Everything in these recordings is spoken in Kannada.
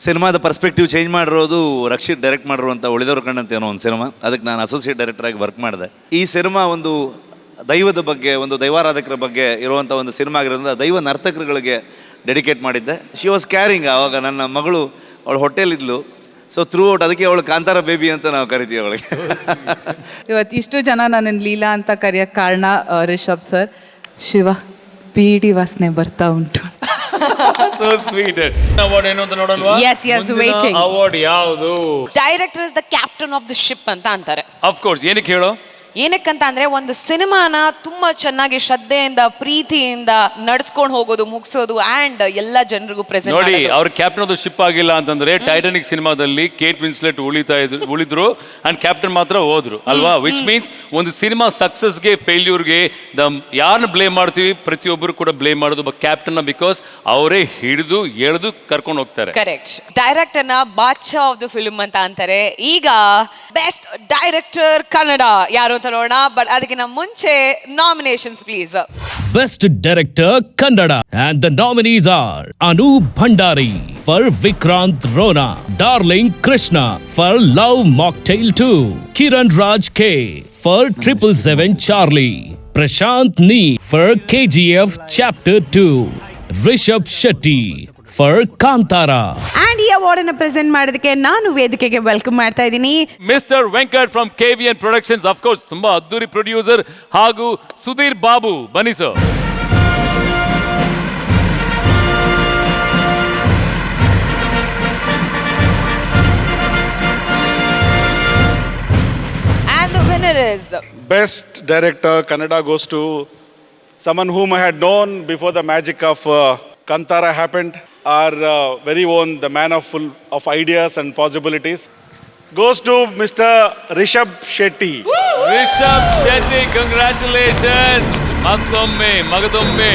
ಸಿನಿಮಾದ ಪರ್ಸ್ಪೆಕ್ಟಿವ್ ಚೇಂಜ್ ಮಾಡಿರೋದು ರಕ್ಷಿತ್ ಡೈರೆಕ್ಟ್ ಮಾಡಿರುವಂಥ ಉಳಿದವ್ರ ಕಣ್ಣಂತ ಏನೋ ಒಂದು ಸಿನಿಮಾ. ಅದಕ್ಕೆ ನಾನು ಅಸೋಸಿಯೇಟ್ ಡೈರೆಕ್ಟರಾಗಿ ವರ್ಕ್ ಮಾಡಿದೆ. ಈ ಸಿನಿಮಾ ಒಂದು ದೈವದ ಬಗ್ಗೆ, ಒಂದು ದೈವಾರಾಧಕರ ಬಗ್ಗೆ ಇರುವಂಥ ಒಂದು ಸಿನಿಮಾ ಆಗಿರೋದ್ರಿಂದ ದೈವ ನರ್ತಕರುಗಳಿಗೆ ಡೆಡಿಕೇಟ್ ಮಾಡಿದ್ದೆ. She was carrying. ಆವಾಗ ನನ್ನ ಮಗಳು ಅವಳು ಹೊಟ್ಟೆಲಿದ್ಲು. ಸೊ ಥ್ರೂ ಔಟ್ ಅದಕ್ಕೆ ಅವಳು ಕಾಂತಾರ ಬೇಬಿ ಅಂತ ನಾವು ಕರಿತೀವಿ ಅವಳಿಗೆ. ಇವತ್ತು ಇಷ್ಟು ಜನ ನನ್ನನ್ನು ಲೀಲಾ ಅಂತ ಕರೆಯೋಕ್ಕೆ ಕಾರಣ ರಿಷಬ್ ಸರ್. ಶಿವ ಬೀಡಿ ವಾಸನೆ ಬರ್ತಾ ಉಂಟು. So sweet. ಅವಾರ್ಡ್ ಏನು ಅಂತ ನೋಡಲ್ವಾ? Yes, waiting. ಅವಾರ್ಡ್ ಯಾವುದು? Director is the captain of the ship ಅಂತ ಅಂತಾರೆ. Of course. ಏನಕ್ಕೆ ಹೇಳೋ? ಏನಕ್ಕಂತ ಅಂದ್ರೆ ಒಂದು ಸಿನಿಮಾನ ತುಂಬಾ ಚೆನ್ನಾಗಿ ಶ್ರದ್ಧೆಯಿಂದ ಪ್ರೀತಿಯಿಂದ ನಡ್ಸ್ಕೊಂಡು ಹೋಗೋದು, ಮುಗಿಸೋದು ಅಂಡ್ ಎಲ್ಲ ಜನರಿಗೂ ಪ್ರೆಸೆಂಟ್ ನೋಡಿ, ಅವ್ರ ಕ್ಯಾಪ್ಟನ್ ಆಫ್ ದ ಶಿಪ್ ಆಗಿಲ್ಲ ಅಂತಂದ್ರೆ ಟೈಟಾನಿಕ್ ಸಿನಿಮಾದಲ್ಲಿ ಕೇಟ್ ವಿನ್ಸ್ಲೆಟ್ ಉಳಿದ್ರು ಅಂಡ್ ಕ್ಯಾಪ್ಟನ್ ಮಾತ್ರ ಹೋದ್ರು ಅಲ್ವಾ? ವಿಚ್ ಮೀನ್ಸ್ ಒಂದು ಸಿನಿಮಾ ಸಕ್ಸಸ್ಗೆ ಫೇಲ್ಯೂರ್ಗೆ ಯಾರನ್ನ ಬ್ಲೇಮ್ ಮಾಡ್ತೀವಿ, ಪ್ರತಿಯೊಬ್ಬರು ಕೂಡ ಬ್ಲೇಮ್ ಮಾಡೋದು ಕ್ಯಾಪ್ಟನ್, ಬಿಕಾಸ್ ಅವರೇ ಹಿಡಿದು ಎಳೆದು ಕರ್ಕೊಂಡು ಹೋಗ್ತಾರೆ. ಕರೆಕ್ಟ್. ಡೈರೆಕ್ಟರ್ ನ ಬಾದ್ಶಾ ಆಫ್ ದ ಫಿಲ್ಮ್ ಅಂತ ಅಂತಾರೆ. ಈಗ ಬೆಸ್ಟ್ ಡೈರೆಕ್ಟರ್ ಕನ್ನಡ ಯಾರು ಅಂತ ನೋಡೋಣ. ಬಟ್ ಅದಕ್ಕಿಂತ ಮುಂಚೆ nominations please. Best Director Kannada and the nominees are Anup Bhandari for Vikrant Rona, Darling Krishna for Love Mocktail 2, Kiran Raj K for 777 Charlie, Prashant Nee for KGF Chapter 2, Rishabh Shetty for Kantara. And ಈ ಅವಾರ್ಡ್ ಅನ್ನು ಪ್ರೆಸೆಂಟ್ ಮಾಡೋದಕ್ಕೆ ನಾನು ವೇದಿಕೆಗೆ ವೆಲ್ಕಮ್ ಮಾಡ್ತಾ ಇದ್ದೀನಿ mister Venkat from KVN productions. Of course ತುಂಬಾ ಅದ್ದೂರಿ ಪ್ರೊಡ್ಯೂಸರ್ ಹಾಗೂ ಸುಧೀರ್ ಬಾಬು. ಬನ್ನಿ sir. and the winner is Best Director Kannada goes to someone whom I had known before the magic of Kantara happened. Our very own, the man full of ideas and possibilities, goes to Mr. Rishabh Shetty. Rishabh Shetty, congratulations. ಮಗದೊಮ್ಮೆ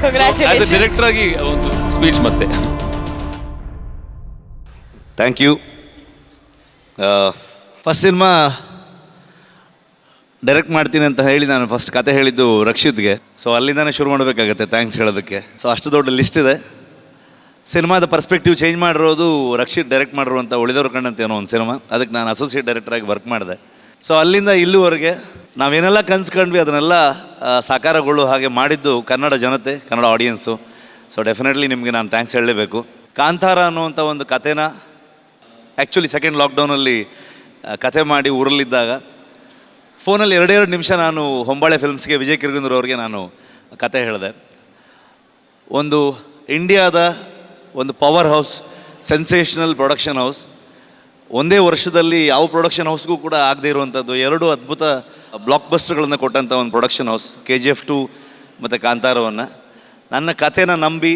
congratulations. ಡೈರೆಕ್ಟರ್ ಆಗಿ ಒಂದು ಸ್ಪೀಚ್ ಮತ್ತೆ. Thank you. First cinema direct ಮಾಡ್ತೀನಿ ಅಂತ ಹೇಳಿ ನಾನು ಫಸ್ಟ್ ಕತೆ ಹೇಳಿದ್ದು ರಕ್ಷಿತ್ಗೆ. ಸೊ ಅಲ್ಲಿಂದಾನೆ ಶುರು ಮಾಡಬೇಕಾಗತ್ತೆ ಥ್ಯಾಂಕ್ಸ್ ಹೇಳೋದಕ್ಕೆ. ಸೊ ಅಷ್ಟು ದೊಡ್ಡ ಲಿಸ್ಟ್ ಇದೆ. ಸಿನಿಮಾದ ಪರ್ಸ್ಪೆಕ್ಟಿವ್ ಚೇಂಜ್ ಮಾಡಿರೋದು ರಕ್ಷಿತ್ ಡೈರೆಕ್ಟ್ ಮಾಡಿರುವಂಥ ಉಳಿದವ್ರ ಕಣ್ಣಂತ ಏನೋ ಒಂದು ಸಿನಿಮಾ. ಅದಕ್ಕೆ ನಾನು ಅಸೋಸಿಯೇಟ್ ಡೈರೆಕ್ಟರಾಗಿ ವರ್ಕ್ ಮಾಡಿದೆ. ಸೊ ಅಲ್ಲಿಂದ ಇಲ್ಲಿವರೆಗೆ ನಾವೇನೆಲ್ಲ ಕನ್ಸ್ಕೊಂಡ್ವಿ ಅದನ್ನೆಲ್ಲ ಸಾಕಾರಗೊಳ್ಳೋ ಹಾಗೆ ಮಾಡಿದ್ದು ಕನ್ನಡ ಜನತೆ, ಕನ್ನಡ ಆಡಿಯನ್ಸು. ಸೊ ಡೆಫಿನೆಟ್ಲಿ ನಿಮಗೆ ನಾನು ಥ್ಯಾಂಕ್ಸ್ ಹೇಳಲೇಬೇಕು. ಕಾಂತಾರ ಅನ್ನುವಂಥ ಒಂದು ಕಥೆನ ಆ್ಯಕ್ಚುಲಿ ಸೆಕೆಂಡ್ ಲಾಕ್ಡೌನಲ್ಲಿ ಕಥೆ ಮಾಡಿ ಊರಲ್ಲಿದ್ದಾಗ ಫೋನಲ್ಲಿ 2 ನಿಮಿಷ ನಾನು ಹೊಂಬಾಳೆ ಫಿಲ್ಮ್ಸ್ಗೆ ವಿಜಯ್ ಕಿರ್ಗುಂದೂರ್ ಅವ್ರಿಗೆ ನಾನು ಕತೆ ಹೇಳಿದೆ. ಒಂದು ಇಂಡಿಯಾದ ಒಂದು power house, sensational production house, ಒಂದೇ ವರ್ಷದಲ್ಲಿ ಯಾವ ಪ್ರೊಡಕ್ಷನ್ ಹೌಸ್ಗೂ ಕೂಡ ಆಗದೇ ಇರುವಂಥದ್ದು 2 ಅದ್ಭುತ ಬ್ಲಾಕ್ ಬಸ್ಟರ್ಗಳನ್ನು ಕೊಟ್ಟಂಥ ಒಂದು ಪ್ರೊಡಕ್ಷನ್ ಹೌಸ್, KGF 2 ಮತ್ತು ಕಾಂತಾರವನ್ನು. ನನ್ನ ಕಥೆನ ನಂಬಿ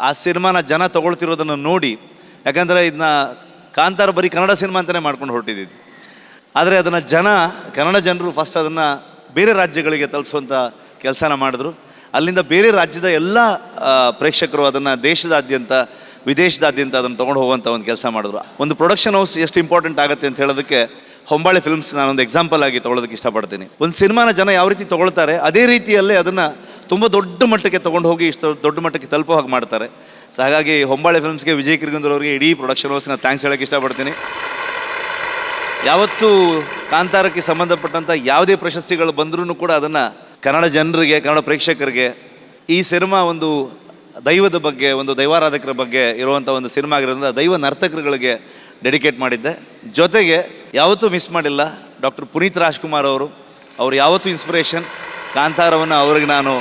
ಆ ಸಿನಿಮಾನ ಜನ ತೊಗೊಳ್ತಿರೋದನ್ನು ನೋಡಿ, ಯಾಕಂದರೆ ಇದನ್ನ ಕಾಂತಾರ ಬರೀ ಕನ್ನಡ ಸಿನಿಮಾ ಅಂತಲೇ ಮಾಡ್ಕೊಂಡು ಹೊರಟಿದ್ದು. ಆದರೆ ಅದನ್ನು ಕನ್ನಡ ಜನರು ಫಸ್ಟ್ ಅದನ್ನು ಬೇರೆ ರಾಜ್ಯಗಳಿಗೆ ತಲುಪಿಸುವಂಥ ಕೆಲಸನ ಮಾಡಿದ್ರು. ಅಲ್ಲಿಂದ ಬೇರೆ ರಾಜ್ಯದ ಎಲ್ಲ ಪ್ರೇಕ್ಷಕರು ಅದನ್ನು ದೇಶದಾದ್ಯಂತ, ವಿದೇಶದಾದ್ಯಂತ ಅದನ್ನು ತೊಗೊಂಡು ಹೋಗುವಂಥ ಒಂದು ಕೆಲಸ ಮಾಡಿದ್ರು. ಒಂದು ಪ್ರೊಡಕ್ಷನ್ ಹೌಸ್ ಎಷ್ಟು ಇಂಪಾರ್ಟೆಂಟ್ ಆಗುತ್ತೆ ಅಂತ ಹೇಳೋದಕ್ಕೆ ಹೊಂಬಾಳೆ ಫಿಲ್ಮ್ಸ್ ನಾನೊಂದು ಎಕ್ಸಾಂಪಲ್ ಆಗಿ ತೊಗೊಳೋದಕ್ಕೆ ಇಷ್ಟಪಡ್ತೀನಿ. ಒಂದು ಸಿನಿಮಾನ ಜನ ಯಾವ ರೀತಿ ತೊಗೊಳ್ತಾರೆ ಅದೇ ರೀತಿಯಲ್ಲೇ ಅದನ್ನು ತುಂಬ ದೊಡ್ಡ ಮಟ್ಟಕ್ಕೆ ತೊಗೊಂಡು ಹೋಗಿ ಇಷ್ಟು ದೊಡ್ಡ ಮಟ್ಟಕ್ಕೆ ತಲುಪೋ ಹಾಗೆ ಮಾಡ್ತಾರೆ. ಸೊ ಹಾಗಾಗಿ ಹೊಂಬಾಳೆ ಫಿಲ್ಮ್ಸ್ಗೆ, ವಿಜಯ್ ಕಿರ್ಗುಂದೂರ್ ಅವರಿಗೆ, ಇಡೀ ಪ್ರೊಡಕ್ಷನ್ ಹೌಸ್ನ ಥ್ಯಾಂಕ್ಸ್ ಹೇಳೋಕ್ಕೆ ಇಷ್ಟಪಡ್ತೀನಿ. ಯಾವತ್ತೂ ಕಾಂತಾರಕ್ಕೆ ಸಂಬಂಧಪಟ್ಟಂಥ ಯಾವುದೇ ಪ್ರಶಸ್ತಿಗಳು ಬಂದರೂ ಕೂಡ ಅದನ್ನು ಕನ್ನಡ ಜನರಿಗೆ, ಕನ್ನಡ ಪ್ರೇಕ್ಷಕರಿಗೆ ಈ ಸಿನಿಮಾ ಒಂದು ದೈವದ ಬಗ್ಗೆ, ಒಂದು ದೈವಾರಾಧಕರ ಬಗ್ಗೆ ಇರುವಂಥ ಒಂದು ಸಿನಿಮಾ ಆಗಿರೋದ್ರಿಂದ ದೈವ ನರ್ತಕರುಗಳಿಗೆ ಡೆಡಿಕೇಟ್ ಮಾಡಿದ್ದೆ. ಜೊತೆಗೆ ಯಾವತ್ತೂ ಮಿಸ್ ಮಾಡಿಲ್ಲ ಡಾಕ್ಟರ್ ಪುನೀತ್ ರಾಜ್ಕುಮಾರ್ ಅವರು ಯಾವತ್ತೂ ಇನ್ಸ್ಪಿರೇಷನ್. ಕಾಂತಾರವನ್ನು ಅವ್ರಿಗೆ ನಾನು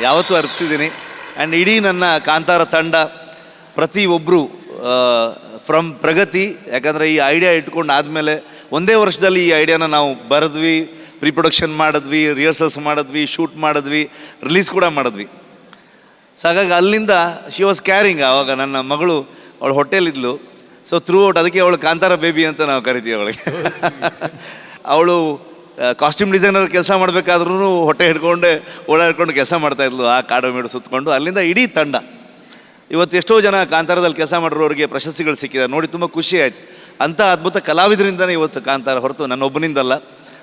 ಯಾವತ್ತೂ ಅರ್ಪಿಸಿದ್ದೀನಿ. ಆ್ಯಂಡ್ ಇಡೀ ನನ್ನ ಕಾಂತಾರ ತಂಡ ಪ್ರತಿಯೊಬ್ಬರು ಫ್ರಮ್ ಪ್ರಗತಿ, ಯಾಕಂದರೆ ಈ ಐಡಿಯಾ ಇಟ್ಕೊಂಡು ಆದಮೇಲೆ ಒಂದೇ ವರ್ಷದಲ್ಲಿ ಈ ಐಡಿಯಾನ ನಾವು ಬರೆದ್ವಿ, ಪ್ರೀ ಪ್ರೊಡಕ್ಷನ್ ಮಾಡಿದ್ವಿ, ರಿಹರ್ಸಲ್ಸ್ ಮಾಡಿದ್ವಿ, ಶೂಟ್ ಮಾಡಿದ್ವಿ, ರಿಲೀಸ್ ಕೂಡ ಮಾಡಿದ್ವಿ. ಸೊ ಹಾಗಾಗಿ ಅಲ್ಲಿಂದ ಶಿ ವಾಸ್ ಕ್ಯಾರಿಂಗ್. ಆವಾಗ ನನ್ನ ಮಗಳು ಅವಳು ಹೊಟ್ಟೆಲಿದ್ಲು. ಸೊ ಥ್ರೂ ಔಟ್ ಅದಕ್ಕೆ ಅವಳು ಕಾಂತಾರ ಬೇಬಿ ಅಂತ ನಾವು ಕರಿತೀವಿ ಅವಳಿಗೆ. ಅವಳು ಕಾಸ್ಟ್ಯೂಮ್ ಡಿಸೈನರ್ ಕೆಲಸ ಮಾಡಬೇಕಾದ್ರೂ ಹೊಟ್ಟೆ ಹಿಡ್ಕೊಂಡೆ ಓಡಾಡ್ಕೊಂಡು ಕೆಲಸ ಮಾಡ್ತಾಯಿದ್ಲು ಆ ಕಾಡು ಮೇಡು ಸುತ್ತಕೊಂಡು. ಅಲ್ಲಿಂದ ಇಡೀ ತಂಡ ಇವತ್ತು ಎಷ್ಟೋ ಜನ ಕಾಂತಾರದಲ್ಲಿ ಕೆಲಸ ಮಾಡಿರೋರಿಗೆ ಪ್ರಶಸ್ತಿಗಳು ಸಿಕ್ಕಿದೆ ನೋಡಿ, ತುಂಬ ಖುಷಿ ಆಯಿತು. ಅಂಥ ಅದ್ಭುತ ಕಲಾವಿದರಿಂದನೇ ಇವತ್ತು ಕಾಂತಾರ, ಹೊರತು ನನ್ನೊಬ್ಬನಿಂದಲ್ಲ.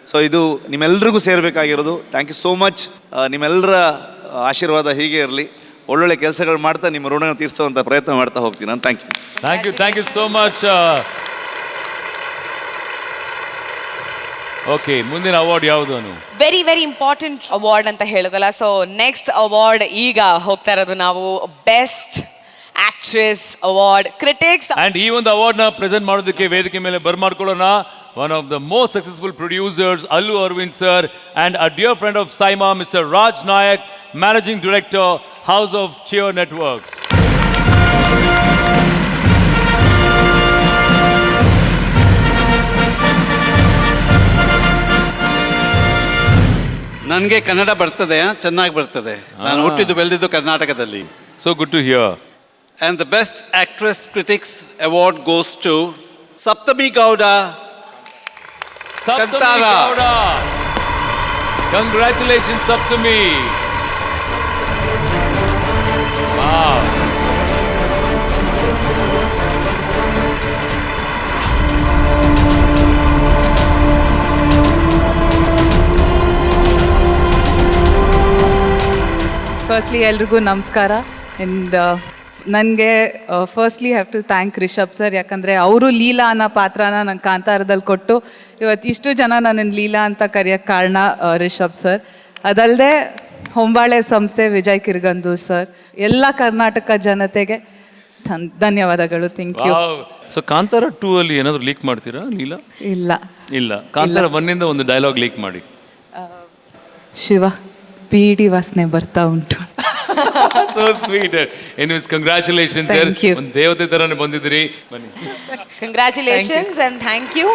ಸೊ ಇದು ನಿಮ್ಮೆಲ್ರಿಗೂ ಸೇರಬೇಕಾಗಿರೋದು. Thank you so much. ನಿಮ್ಮೆಲ್ಲರ ಆಶೀರ್ವಾದ ಹೀಗೆ ಇರಲಿ. ಒಳ್ಳೊಳ್ಳೆ ಕೆಲಸಗಳು ಮಾಡ್ತಾ ನಿಮ್ಮ ಋಣ ತೀರಿಸುವಂಥ ಪ್ರಯತ್ನ ಮಾಡ್ತಾ ಹೋಗ್ತೀನಿ ನಾನು. Thank you. Thank you so much. Okay, ಮುಂದಿನ ಅವಾರ್ಡ್ ಯಾವುದು ಅನು? ವೆರಿ ವೆರಿ ಇಂಪಾರ್ಟೆಂಟ್ ಅವಾರ್ಡ್ ಅಂತ ಹೇಳೋದಲ್ಲ. ಸೊ ನೆಕ್ಸ್ಟ್ ಅವಾರ್ಡ್ ಈಗ ಹೋಗ್ತಾ ಇರೋದು ನಾವು best actress award critics. And ಈ ಒಂದು ಅವಾರ್ಡ್ ನ ಪ್ರೆಸೆಂಟ್ ಮಾಡೋದಕ್ಕೆ ವೇದಿಕೆ ಮೇಲೆ ಬರ್ಮಾಡ್ಕೊಳ್ಳೋಣ one of the most successful producers, Allu Arvind sir, and a dear friend of Saima, Mr. Raj Nayak, Managing Director, House of Cheer Networks. ನನಗೆ ಕನ್ನಡ ಬರ್ತದೆ, ಚೆನ್ನಾಗಿ ಬರ್ತದೆ. ನಾನು ಹುಟ್ಟಿದ್ದು ಬೆಳೆದಿದ್ದು ಕರ್ನಾಟಕದಲ್ಲಿ. So good to hear. And the best actress critics award goes to Saptami Gowda. Saptami Kantara. Gowda. Congratulations, Saptami. Wow. Firstly ಎಲ್ರಿಗೂ ನಮಸ್ಕಾರ. ಆ್ಯಂಡ್ ನನಗೆ firstly have to thank Rishab sir, ಯಾಕಂದರೆ ಅವರು ಲೀಲಾ ಅನ್ನೋ ಪಾತ್ರನ ನಂಗೆ ಕಾಂತಾರದಲ್ಲಿ ಕೊಟ್ಟು ಇವತ್ತು ಇಷ್ಟು ಜನ ನನ್ನನ್ನು ಲೀಲಾ ಅಂತ ಕರೆಯೋಕ್ಕೆ ಕಾರಣ ರಿಷಬ್ ಸರ್. ಅದಲ್ಲದೆ ಹೊಂಬಾಳೆ ಸಂಸ್ಥೆ ವಿಜಯ್ ಕಿರ್ಗಂದು ಸರ್, ಎಲ್ಲ ಕರ್ನಾಟಕ ಜನತೆಗೆ ಧನ್ಯವಾದಗಳು. Thank you. ಸೊ ಕಾಂತಾರ 2 ಅಲ್ಲಿ ಏನಾದರೂ ಲೀಕ್ ಮಾಡ್ತೀರಾ ಲೀಲಾ? ಇಲ್ಲ. ಕಾಂತಾರ 1 ಇಂದ ಒಂದು ಡೈಲಾಗ್ ಲೀಕ್ ಮಾಡಿ. ಶಿವ, ಬೀಡಿ ವಾಸನೆ ಬರ್ತಾ ಉಂಟು. So sweet. Anyways, congratulations. Thank you. ಒಂದು ದೇವತೆ ತರನೇ ಬಂದಿದ್ದೀರಿ. ಬನ್ನಿ. Congratulations and thank you.